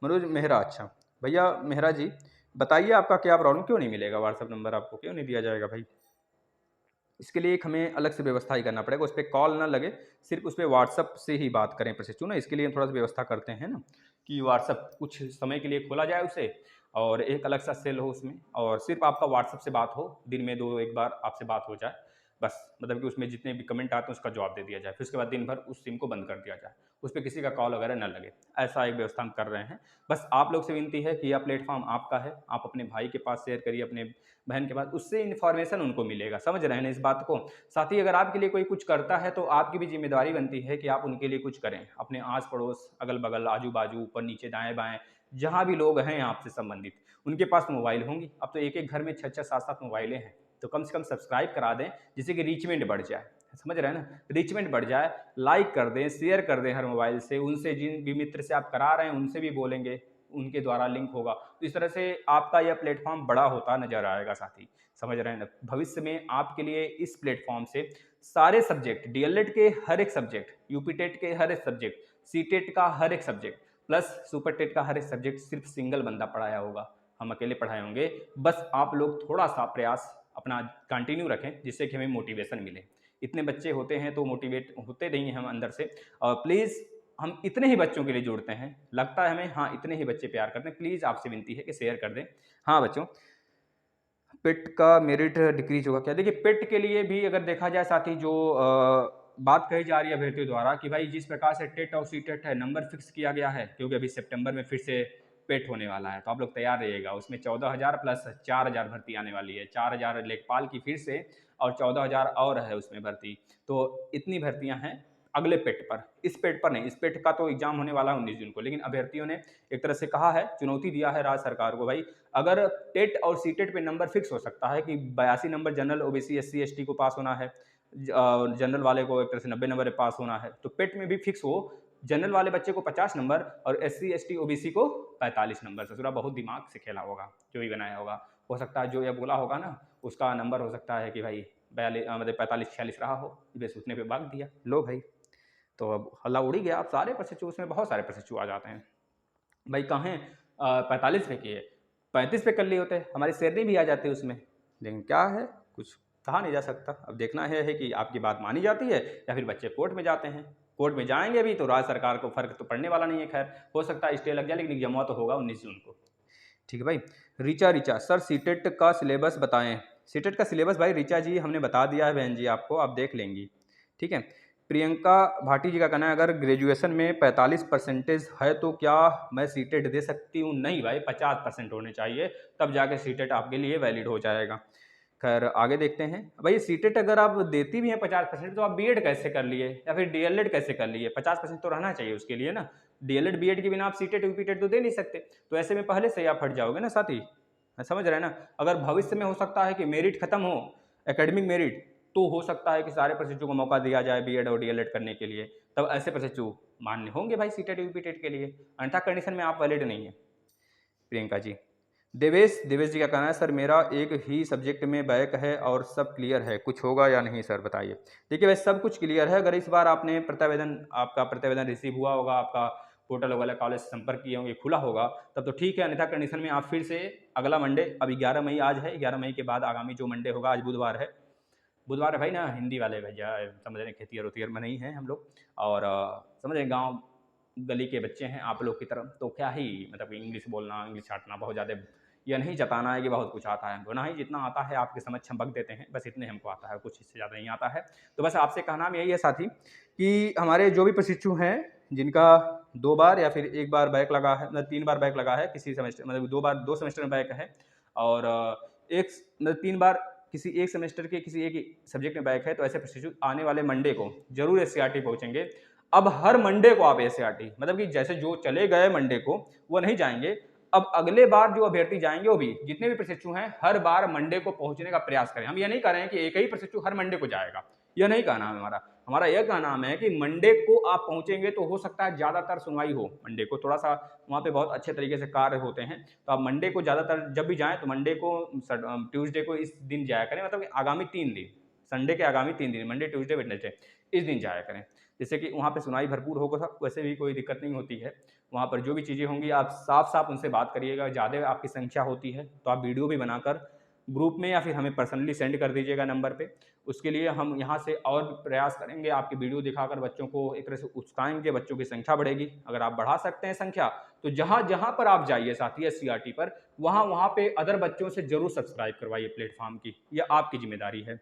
मनोज मेहरा, अच्छा भैया मेहरा जी बताइए आपका क्या प्रॉब्लम, क्यों नहीं मिलेगा व्हाट्सएप नंबर, आपको क्यों नहीं दिया जाएगा भाई। इसके लिए एक हमें अलग से व्यवस्था ही करना पड़ेगा, उस पर कॉल ना लगे, सिर्फ उस पर व्हाट्सएप से ही बात करें प्रशिक्षु ना। इसके लिए हम थोड़ा सा व्यवस्था करते हैं ना कि व्हाट्सएप कुछ समय के लिए खोला जाए उसे, और एक अलग सा सेल हो उसमें, और सिर्फ आपका व्हाट्सएप से बात हो, दिन में 2-1 बार आपसे बात हो जाए बस। मतलब कि उसमें जितने भी कमेंट आते हैं उसका जवाब दे दिया जाए, फिर उसके बाद दिन भर उस सिम को बंद कर दिया जाए, उस पर किसी का कॉल वगैरह न लगे। ऐसा एक व्यवस्था हम कर रहे हैं। बस आप लोग से विनती है कि यह प्लेटफॉर्म आपका है, आप अपने भाई के पास शेयर करिए, अपने बहन के पास, उससे इन्फॉर्मेशन उनको मिलेगा, समझ रहे हैं ना इस बात को। साथ ही अगर आपके लिए कोई कुछ करता है तो आपकी भी जिम्मेदारी बनती है कि आप उनके लिए कुछ करें। अपने आस पड़ोस, अगल बगल, आजू बाजू, ऊपर नीचे, दाएं बाएं, जहाँ भी लोग हैं आपसे संबंधित, उनके पास मोबाइल होंगी। अब तो एक एक घर में 6-6 7-7 मोबाइलें हैं, तो कम से कम सब्सक्राइब करा दें, जिससे कि रीचमेंट बढ़ जाए। समझ रहे हैं ना, रिचमेंट बढ़ जाए, लाइक कर दें, शेयर कर दें हर मोबाइल से, उनसे जिन भी मित्र से आप करा रहे हैं उनसे भी बोलेंगे, उनके द्वारा लिंक होगा, तो इस तरह से आपका यह प्लेटफॉर्म बड़ा होता नजर आएगा साथी। समझ रहे हैं ना, भविष्य में आपके लिए इस प्लेटफॉर्म से सारे सब्जेक्ट, डीएलएड के हर एक सब्जेक्ट, यूपी टेट के हर एक सब्जेक्ट, सी टेट का हर एक सब्जेक्ट प्लस सुपर टेट का हर एक सब्जेक्ट सिर्फ सिंगल बंदा पढ़ाया होगा, हम अकेले पढ़ाए होंगे। बस आप लोग थोड़ा सा प्रयास अपना कंटिन्यू रखें जिससे कि हमें मोटिवेशन मिले। इतने बच्चे होते हैं तो मोटिवेट होते नहीं हैं हम अंदर से, और प्लीज़ हम इतने ही बच्चों के लिए जुड़ते हैं, लगता है हमें हाँ इतने ही बच्चे प्यार करते हैं, प्लीज़ आपसे विनती है कि शेयर कर दें। हाँ बच्चों, पेट का मेरिट डिक्रीज होगा क्या? देखिए पेट के लिए भी अगर देखा जाए साथी, जो बात कही जा रही है अभ्यर्थियों द्वारा कि भाई जिस प्रकार से टेट और सी टेट है नंबर फिक्स किया गया है, क्योंकि अभी सितंबर में फिर से पेट होने वाला है, तो आप लोग तैयार रहिएगा। उसमें 14,000 प्लस 4,000 भर्ती आने वाली है, 4,000 लेखपाल की फिर से और 14,000 और है उसमें भर्ती, तो इतनी भर्तियां हैं अगले पेट पर। इस पेट पर नहीं, इस पेट का तो एग्जाम होने वाला है 19 जून को, लेकिन अभ्यर्थियों ने एक तरह से कहा है, चुनौती दिया है राज्य सरकार को, भाई अगर टेट और सी टेट पे नंबर फिक्स हो सकता है कि 82 number general OBC SC ST को पास होना है, जनरल वाले को एक तरह से 90 नंबर पे पास होना है, तो पेट में भी फिक्स हो जनरल वाले बच्चे को 50 नंबर और एससी एसटी ओबीसी को 45 नंबर। ससुरा बहुत दिमाग से खेला होगा जो भी बनाया होगा, हो सकता है जो ये बोला होगा ना उसका नंबर हो सकता है कि भाई 42 मतलब 45-46 रहा हो, बस उतने पे भाग दिया, लो भाई, तो अब हल्ला उड़ ही गया। अब सारे प्रशिक्षु, उसमें बहुत सारे प्रशिक्षु आ जाते हैं भाई, कहें 45 पे किए 35 पे कर लिए होते, हमारी सैलरी भी आ जाती है उसमें, लेकिन क्या है कुछ कहा नहीं जा सकता। अब देखना है कि आपकी बात मानी जाती है या फिर बच्चे कोर्ट में जाते हैं। कोर्ट में जाएंगे अभी तो राज्य सरकार को फर्क तो पड़ने वाला नहीं है, खैर हो सकता है स्टे लग जाए, लेकिन एग्जाम तो होगा 19 जून को। ठीक है भाई। ऋचा सर सीटेट का सिलेबस बताएं। सीटेट का सिलेबस भाई ऋचा जी हमने बता दिया है बहन जी आपको, आप देख लेंगी, ठीक है। प्रियंका भाटी जी का कहना है अगर ग्रेजुएशन में 45% है तो क्या मैं सीटेट दे सकती हूँ? नहीं भाई, 50% होने चाहिए, तब जाके सीटेट आपके लिए वैलिड हो जाएगा। खैर आगे देखते हैं भाई, सीटेट अगर आप देती भी हैं 50%, तो आप बीएड कैसे कर लिए या फिर डीएलएड कैसे कर लिए? 50% तो रहना चाहिए उसके लिए ना, डीएलएड बीएड के बिना आप सीटेट यूपीटेट तो दे नहीं सकते, तो ऐसे में पहले से ही आप हट जाओगे ना साथी, समझ रहे हैं ना। अगर भविष्य में हो सकता है कि मेरिट खत्म हो, एकेडमिक मेरिट, तो हो सकता है कि सारे प्रशिक्षु को मौका दिया जाए बीएड और डीएलएड करने के लिए, तब ऐसे प्रशिक्षु मान्य होंगे भाई सीटेट यूपीटेट के लिए, अन्यथा कंडीशन में आप वैलिड नहीं है। प्रियंका जी, देवेश जी का कहना है सर मेरा एक ही सब्जेक्ट में बैक है और सब क्लियर है, कुछ होगा या नहीं सर बताइए। देखिए भाई सब कुछ क्लियर है, अगर इस बार आपने आपका प्रतिवेदन रिसीव हुआ होगा, आपका पोर्टल वगैरह कॉलेज संपर्क किए होंगे, खुला होगा, तब तो ठीक है, अन्यथा कंडीशन में आप फिर से अगला मंडे, अभी 11 मई आज है, 11 मई के बाद आगामी जो मंडे होगा, आज बुधवार है भाई ना, हिंदी वाले भैया समझ रहे, खेतियर उतियर में नहीं है हम लोग, और समझ रहे गाँव गली के बच्चे हैं आप लोग की तरफ, तो क्या ही मतलब इंग्लिश बोलना, इंग्लिश छाटना बहुत ज़्यादा, यह नहीं जताना है कि बहुत कुछ आता है हमको, ना ही जितना आता है आपके समक्ष हम बक देते हैं, बस इतने हमको आता है, कुछ इससे ज़्यादा नहीं आता है। तो बस आपसे कहना यही है साथी कि हमारे जो भी प्रशिक्षु हैं जिनका 2 बार या फिर 1 बार बैक लगा है, मतलब 3 बार बैक लगा है किसी सेमेस्टर, मतलब 2 सेमेस्टर में बैक है, और एक मतलब 3 बार किसी एक सेमेस्टर के किसी एक सब्जेक्ट में बैक है, तो ऐसे प्रशिक्षु आने वाले मंडे को जरूर एससीईआरटी पहुंचेंगे। अब हर मंडे को आप एससीईआरटी, मतलब कि जैसे जो चले गए मंडे को वो नहीं जाएंगे, अब अगले बार जो अभ्यर्थी जाएंगे वो भी, जितने भी प्रशिक्षु हैं हर बार मंडे को पहुंचने का प्रयास करें। हम ये नहीं कह रहे हैं कि एक ही प्रशिक्षु हर मंडे को जाएगा, यह नहीं कहना है हमारा यह कहना है कि मंडे को आप पहुंचेंगे तो हो सकता है ज़्यादातर सुनवाई हो मंडे को, थोड़ा सा वहाँ पे बहुत अच्छे तरीके से कार्य होते हैं, तो आप मंडे को ज़्यादातर जब भी जाएं तो मंडे को, ट्यूसडे को इस दिन जाया करें, मतलब कि आगामी 3 दिन, संडे के आगामी 3 दिन, मंडे ट्यूसडे वेडनेसडे, इस दिन जाया करें, जिससे कि वहाँ पे सुनाई भरपूर होगा, वैसे भी कोई दिक्कत नहीं होती है। वहाँ पर जो भी चीज़ें होंगी आप साफ उनसे बात करिएगा, ज़्यादा आपकी संख्या होती है तो आप वीडियो भी बनाकर ग्रुप में या फिर हमें पर्सनली सेंड कर दीजिएगा नंबर पे, उसके लिए हम यहाँ से और प्रयास करेंगे, आपकी वीडियो दिखाकर बच्चों को एक तरह से उकसाएंगे, बच्चों की संख्या बढ़ेगी। अगर आप बढ़ा सकते हैं संख्या तो जहाँ जहाँ पर आप जाइए साथी एससीईआरटी पर, वहाँ पे अदर बच्चों से जरूर सब्सक्राइब करवाइए प्लेटफॉर्म की, यह आपकी जिम्मेदारी है।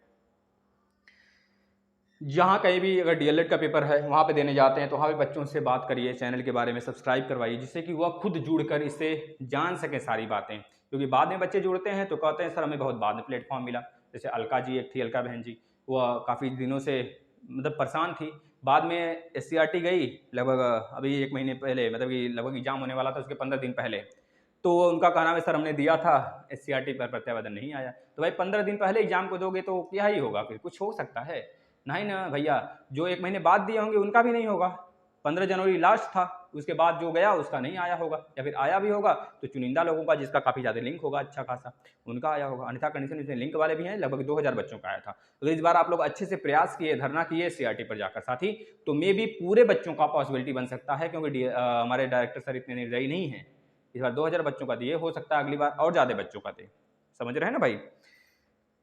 जहाँ कहीं भी अगर डीएलएड का पेपर है वहाँ पे देने जाते हैं तो वहाँ पे बच्चों से बात करिए, चैनल के बारे में सब्सक्राइब करवाइए, जिससे कि वह खुद जुड़कर इससे जान सकें सारी बातें, क्योंकि बाद में बच्चे जुड़ते हैं तो कहते हैं सर हमें बहुत बाद में प्लेटफॉर्म मिला। जैसे अलका जी एक थी, अलका बहन जी, वह काफ़ी दिनों से मतलब परेशान थी, बाद में एससीईआरटी गई लगभग अभी 1 महीने पहले, मतलब कि लगभग एग्जाम होने वाला था उसके 15 दिन पहले, तो उनका कहना है सर हमने दिया था एससीईआरटी पर प्रत्यावेदन नहीं आया। तो भाई 15 दिन पहले एग्जाम को दोगे तो क्या ही होगा, फिर कुछ हो सकता है नहीं ना भैया, जो 1 महीने बाद दिए होंगे उनका भी नहीं होगा। 15 जनवरी लास्ट था, उसके बाद जो गया उसका नहीं आया होगा, या फिर आया भी होगा तो चुनिंदा लोगों का जिसका काफ़ी ज़्यादा लिंक होगा अच्छा खासा, उनका आया होगा। अन्यथा कंडीशन इसमें लिंक वाले भी हैं, लगभग 2000 बच्चों का आया था। तो इस बार आप लोग अच्छे से प्रयास किए, धरना किए सीआरटी पर जाकर साथी, तो मे भी पूरे बच्चों का पॉसिबिलिटी बन सकता है, क्योंकि हमारे डायरेक्टर सर इतने निर्दयी नहीं हैं। इस बार 2000 बच्चों का दिए, हो सकता है अगली बार और ज़्यादा बच्चों का दे। समझ रहे हैं ना भाई।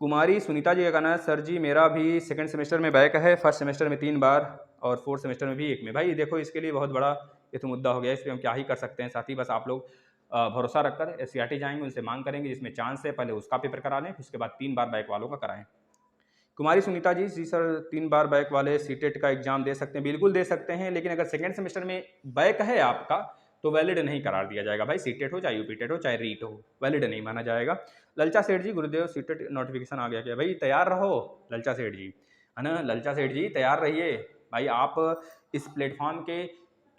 कुमारी सुनीता जी का कहना है सर जी मेरा भी सेकंड सेमेस्टर में बैक है, फर्स्ट सेमेस्टर में 3 बार और फोर्थ सेमेस्टर में भी 1 में। भाई देखो इसके लिए बहुत बड़ा ये तो मुद्दा हो गया, इस पर हम क्या ही कर सकते हैं साथी। बस आप लोग भरोसा रखकर सीआरटी जाएंगे, उनसे मांग करेंगे जिसमें चांस है पहले उसका पेपर करा लें, उसके बाद 3 बार बैक वालों का कराएं। कुमारी सुनीता जी सर 3 बार बैक वाले सीटेट का एग्जाम दे सकते हैं? बिल्कुल दे सकते हैं, लेकिन अगर सेकेंड सेमेस्टर में बैक है आपका तो वैलिड नहीं करार दिया जाएगा भाई। सीटेट हो चाहे यूपीटेट हो चाहे रीट हो, वैलिड नहीं माना जाएगा। ललचा सेठ जी गुरुदेव सीटेट नोटिफिकेशन आ गया क्या? भाई तैयार रहो ललचा सेठ जी, है ना। ललचा सेठ जी तैयार रहिए भाई, आप इस प्लेटफॉर्म के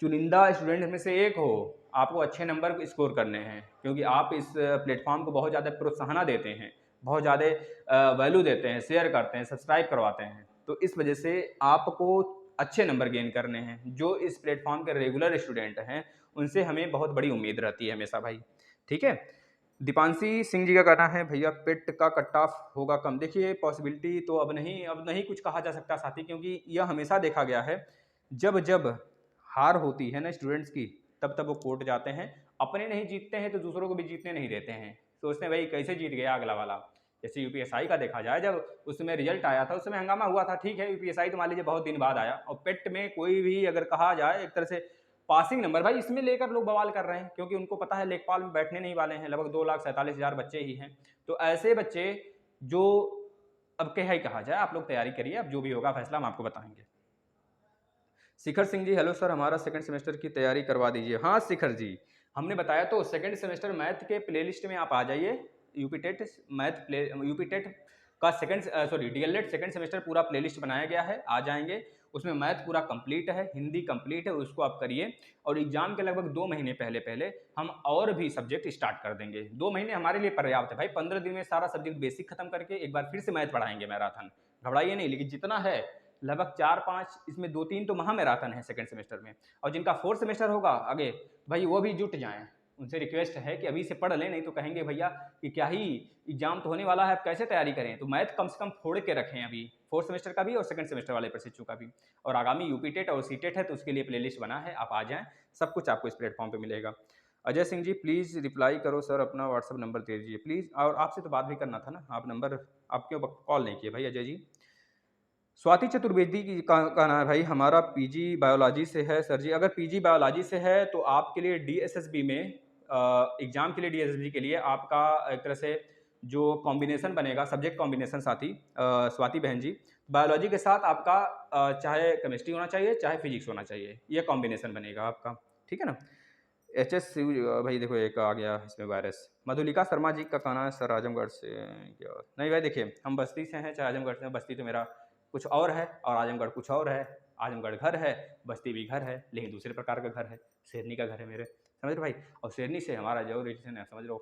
चुनिंदा स्टूडेंट में से एक हो, आपको अच्छे नंबर स्कोर करने हैं, क्योंकि आप इस प्लेटफॉर्म को बहुत ज़्यादा प्रोत्साहन देते हैं, बहुत ज़्यादा वैल्यू देते हैं, शेयर करते हैं, सब्सक्राइब करवाते हैं, तो इस वजह से आपको अच्छे नंबर गेन करने हैं। जो इस प्लेटफॉर्म के रेगुलर स्टूडेंट हैं उनसे हमें बहुत बड़ी उम्मीद रहती है हमेशा भाई, ठीक है। दीपांशी सिंह जी का कहना है भैया पेट का कट ऑफ होगा कम। देखिए पॉसिबिलिटी तो अब नहीं कुछ कहा जा सकता साथी, क्योंकि यह हमेशा देखा गया है जब जब हार होती है ना स्टूडेंट्स की, तब तब वो कोर्ट जाते हैं, अपने नहीं जीतते हैं तो दूसरों को भी जीतने नहीं देते हैं, सोचते हैं भाई कैसे जीत गया अगला वाला। जैसे यूपीएसआई का देखा जाए, जब उसमें रिजल्ट आया था उस समय हंगामा हुआ था, ठीक है यूपीएसआई तो मान लीजिए बहुत दिन बाद आया, और पेट में कोई भी अगर कहा जाए एक तरह से पासिंग नंबर भाई इसमें लेकर लोग बवाल कर रहे हैं, क्योंकि उनको पता है लेखपाल में बैठने नहीं वाले हैं, लगभग 2,47,000 बच्चे ही हैं। तो ऐसे बच्चे जो अब क्या ही कहा जाए, आप लोग तैयारी करिए, अब जो भी होगा फैसला हम आपको बताएंगे। शिखर सिंह जी हेलो सर हमारा सेकंड सेमेस्टर की तैयारी करवा दीजिए। हाँ शिखर जी, हमने बताया तो सेकंड सेमेस्टर मैथ के प्लेलिस्ट में आप आ जाइए, यूपीटेट मैथ यूपीटेट का डीएलएड सेकंड सेमेस्टर पूरा प्लेलिस्ट बनाया गया है, आ जाएंगे, उसमें मैथ पूरा कंप्लीट है, हिंदी कंप्लीट है, उसको आप करिए। और एग्जाम के लगभग 2 महीने पहले पहले हम और भी सब्जेक्ट स्टार्ट कर देंगे। 2 महीने हमारे लिए पर्याप्त है भाई, 15 दिन में सारा सब्जेक्ट बेसिक खत्म करके एक बार फिर से मैथ पढ़ाएंगे मैराथन, घबराइए नहीं। लेकिन जितना है लगभग 4-5, इसमें 2-3 तो महा मैराथन है सेकंड सेमेस्टर में, और जिनका फोर्थ सेमेस्टर होगा आगे भाई वो भी जुट जाएं, उनसे रिक्वेस्ट है कि अभी से पढ़ लें, नहीं तो कहेंगे भैया कि क्या ही एग्जाम तो होने वाला है, अब कैसे तैयारी करें। तो मैथ कम से कम फोड़ के रखें अभी, फोर्थ सेमेस्टर का भी और सेकंड सेमेस्टर वाले प्रशिक्षु का भी। और आगामी यूपीटेट और सीटेट है तो उसके लिए प्लेलिस्ट बना है, आप आ जाएं, सब कुछ आपको इस प्लेटफॉर्म पर मिलेगा। अजय सिंह जी प्लीज़ रिप्लाई करो सर, अपना व्हाट्सअप नंबर दे दीजिए प्लीज़। और आपसे तो बात भी करना था ना, आप नंबर आप क्यों कॉल नहीं किए भाई अजय जी। स्वाति चतुर्वेदी की कहना है भाई हमारा पीजी बायोलॉजी से है सर जी। अगर पीजी बायोलॉजी से है तो आपके लिए डीएसएसबी में एग्जाम के लिए, डीएसएसबी के लिए आपका एक तरह से जो कॉम्बिनेशन बनेगा, सब्जेक्ट कॉम्बिनेशन साथी स्वाति बहन जी, बायोलॉजी के साथ आपका चाहे केमिस्ट्री होना चाहिए चाहे फिजिक्स होना चाहिए, ये कॉम्बिनेशन बनेगा आपका, ठीक है ना। एचएस भाई देखो एक आ गया इसमें वायरस। मधुलिका शर्मा जी का कहना है सर आजमगढ़ से क्या नहीं भाई, देखिए हम बस्ती से हैं चाहे आजमगढ़ से हैं, बस्ती तो मेरा कुछ और है और आजमगढ़ कुछ और है। आजमगढ़ घर है, बस्ती भी घर है, लेकिन दूसरे प्रकार का घर है, शेरनी का घर है मेरे, समझ रहे भाई। और शेरनी से हमारा जो रिलेशन है, समझ लो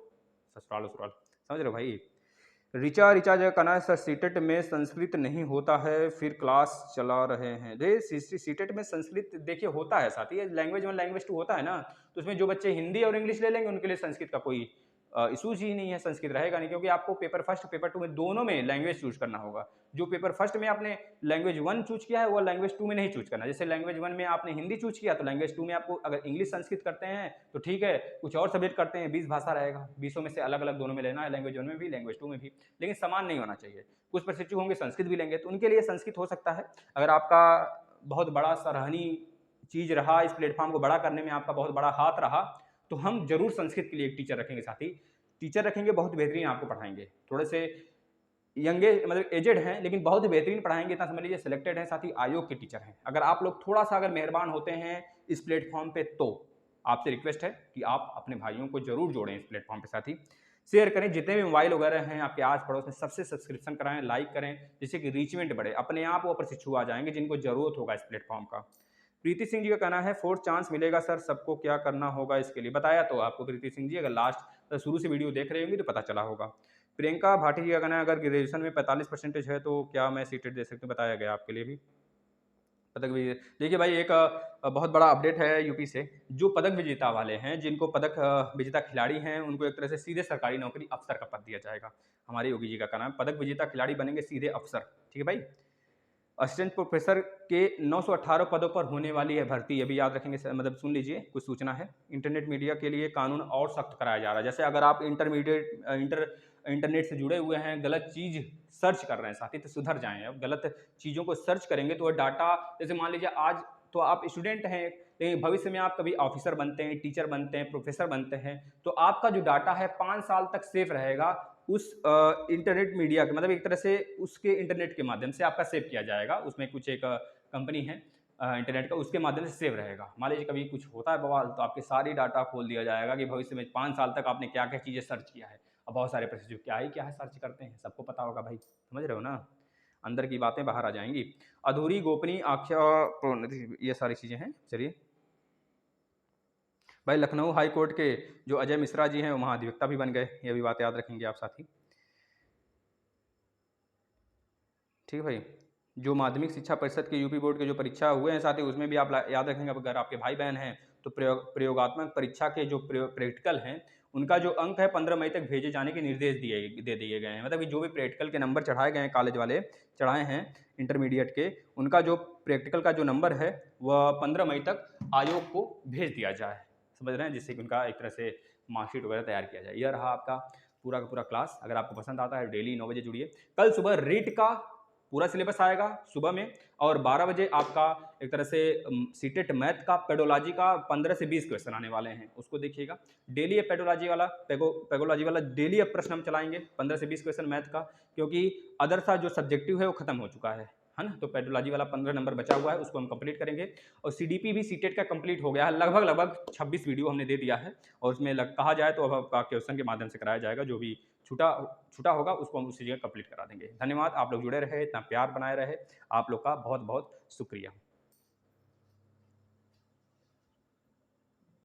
ससुराल ससुराल, समझ रहे भाई। ऋचा जो कहना है सर सीटेट में संस्कृत नहीं होता है फिर क्लास चला रहे हैं। सीटेट में संस्कृत देखिए होता है साथ ही, लैंग्वेज 1 लैंग्वेज 2 होता है ना, तो उसमें जो बच्चे हिंदी और इंग्लिश ले लेंगे उनके लिए संस्कृत का कोई इशूज ही नहीं है, संस्कृत रहेगा नहीं, क्योंकि आपको पेपर फर्स्ट पेपर 2 में दोनों में लैंग्वेज चूज करना होगा। जो पेपर फर्स्ट में आपने लैंग्वेज 1 चूज किया है वो लैंग्वेज 2 में नहीं चूज करना। जैसे लैंग्वेज 1 में आपने हिंदी चूज किया तो लैंग्वेज 2 में आपको अगर इंग्लिश संस्कृत करते हैं तो ठीक है, कुछ और सब्जेक्ट करते हैं 20 भाषा रहेगा, 20 में से अलग अलग दोनों में लेना है, लैंग्वेज 1 में भी लैंग्वेज 2 में भी, लेकिन समान नहीं होना चाहिए। कुछ प्रशिक्षु होंगे संस्कृत भी लेंगे तो उनके लिए संस्कृत हो सकता है। अगर आपका बहुत बड़ा सराहनीय चीज रहा, इस प्लेटफॉर्म को बड़ा करने में आपका बहुत बड़ा हाथ रहा, तो हम जरूर संस्कृत के लिए एक टीचर रखेंगे साथी, टीचर रखेंगे बहुत बेहतरीन आपको पढ़ाएंगे, थोड़े से यंगे मतलब एजेड हैं लेकिन बहुत बेहतरीन पढ़ाएंगे, इतना समझ लीजिए सिलेक्टेड हैं, साथ ही आयोग के टीचर हैं। अगर आप लोग थोड़ा सा अगर मेहरबान होते हैं इस प्लेटफॉर्म पे तो आपसे रिक्वेस्ट है कि आप अपने भाइयों को जरूर जोड़ें इस प्लेटफॉर्म पे, साथ ही शेयर करें, जितने भी मोबाइल वगैरह हैं आपके आस पड़ोस में सबसे सब्सक्रिप्शन कराएं, लाइक करें, जिससे कि रीचमेंट बढ़े, अपने आप वो प्रशिक्षु आ जाएंगे जिनको जरूरत होगा इस प्लेटफॉर्म का। प्रीति सिंह जी का कहना है फोर्थ चांस मिलेगा सर, सबको क्या करना होगा इसके लिए? बताया तो आपको प्रीति सिंह जी, अगर लास्ट शुरू से वीडियो देख रहे होंगे तो पता चला होगा। प्रियंका भाटी जी का कहना है अगर ग्रेजुएशन में 45% है तो क्या मैं सीटेट दे सकती हूँ, बताया गया आपके लिए भी। पदक विजेता देखिए भाई, एक बहुत बड़ा अपडेट है यूपी से। जो पदक विजेता वाले हैं, जिनको पदक विजेता खिलाड़ी हैं, उनको एक तरह से सीधे सरकारी नौकरी अफसर का पद दिया जाएगा। हमारे योगी जी का कहना है पदक विजेता खिलाड़ी बनेंगे सीधे अफसर, ठीक है भाई। असिस्टेंट प्रोफेसर के 918 पदों पर होने वाली है भर्ती, ये भी याद रखेंगे मतलब सुन लीजिए, कुछ सूचना है। इंटरनेट मीडिया के लिए कानून और सख्त कराया जा रहा है। जैसे अगर आप इंटरनेट से जुड़े हुए हैं, गलत चीज़ सर्च कर रहे हैं साथी, तो सुधर जाएं। अब गलत चीज़ों को सर्च करेंगे तो वह डाटा, जैसे मान लीजिए आज तो आप स्टूडेंट हैं, लेकिन भविष्य में आप कभी ऑफिसर बनते हैं, टीचर बनते हैं, प्रोफेसर बनते हैं, तो आपका जो डाटा है 5 साल तक सेफ रहेगा उस इंटरनेट मीडिया के, मतलब एक तरह से उसके इंटरनेट के माध्यम से आपका सेव किया जाएगा। उसमें कुछ एक कंपनी है इंटरनेट का, उसके माध्यम से सेव रहेगा। मान लीजिए कभी कुछ होता है बवाल, तो आपके सारी डाटा खोल दिया जाएगा कि भविष्य में 5 साल तक आपने क्या क्या चीज़ें सर्च किया है। अब बहुत सारे प्रोफेसर क्या है सर्च करते हैं, सबको पता होगा भाई, समझ रहे हो ना, अंदर की बातें बाहर आ जाएंगी। अधूरी गोपनीय आख्या, ये सारी चीज़ें हैं। चलिए भाई, लखनऊ हाई कोर्ट के जो अजय मिश्रा जी हैं वो महाधिवक्ता भी बन गए, ये भी बात याद रखेंगे आप साथी, ठीक है भाई। जो माध्यमिक शिक्षा परिषद के यूपी बोर्ड के जो परीक्षा हुए हैं साथी, उसमें भी आप याद रखेंगे। अगर आपके भाई बहन हैं तो प्रयोगात्मक परीक्षा के जो प्रैक्टिकल हैं, उनका जो अंक है 15 मई तक भेजे जाने के निर्देश दे दिए गए हैं। मतलब कि जो भी प्रैक्टिकल के नंबर चढ़ाए गए हैं, कॉलेज वाले चढ़ाए हैं इंटरमीडिएट के, उनका जो प्रैक्टिकल का जो नंबर है वह 15 मई तक आयोग को भेज दिया जाए, समझ रहे हैं, जिससे कि उनका एक तरह से मार्कशीट वगैरह तैयार किया जाए। यह रहा आपका पूरा का पूरा क्लास। अगर आपको पसंद आता है डेली 9 बजे जुड़िए। कल सुबह रीट का पूरा सिलेबस आएगा सुबह में, और 12 बजे आपका एक तरह से सीटेट मैथ का पेडोलॉजी का 15 से 20 क्वेश्चन आने वाले हैं, उसको देखिएगा। डेली पेडोलॉजी वाला पेगोलॉजी वाला डेली अब प्रश्न हम चलाएंगे 15 से 20 क्वेश्चन मैथ का, क्योंकि अदर सा जो सब्जेक्टिव है वो खत्म हो चुका है ना। तो पेडोलॉजी वाला 15 नंबर बचा हुआ है, उसको हम कंप्लीट करेंगे। और सीडीपी भी सीटेट का कंप्लीट हो गया है, लगभग 26 वीडियो हमने दे दिया है, और उसमें कहा जाए तो अब आपका क्वेश्चन के माध्यम से कराया जाएगा। जो भी छूटा होगा उसको हम उसी जगह कंप्लीट करा देंगे। धन्यवाद, आप लोग जुड़े रहे, इतना प्यार बनाए रहे, आप लोग का बहुत बहुत शुक्रिया।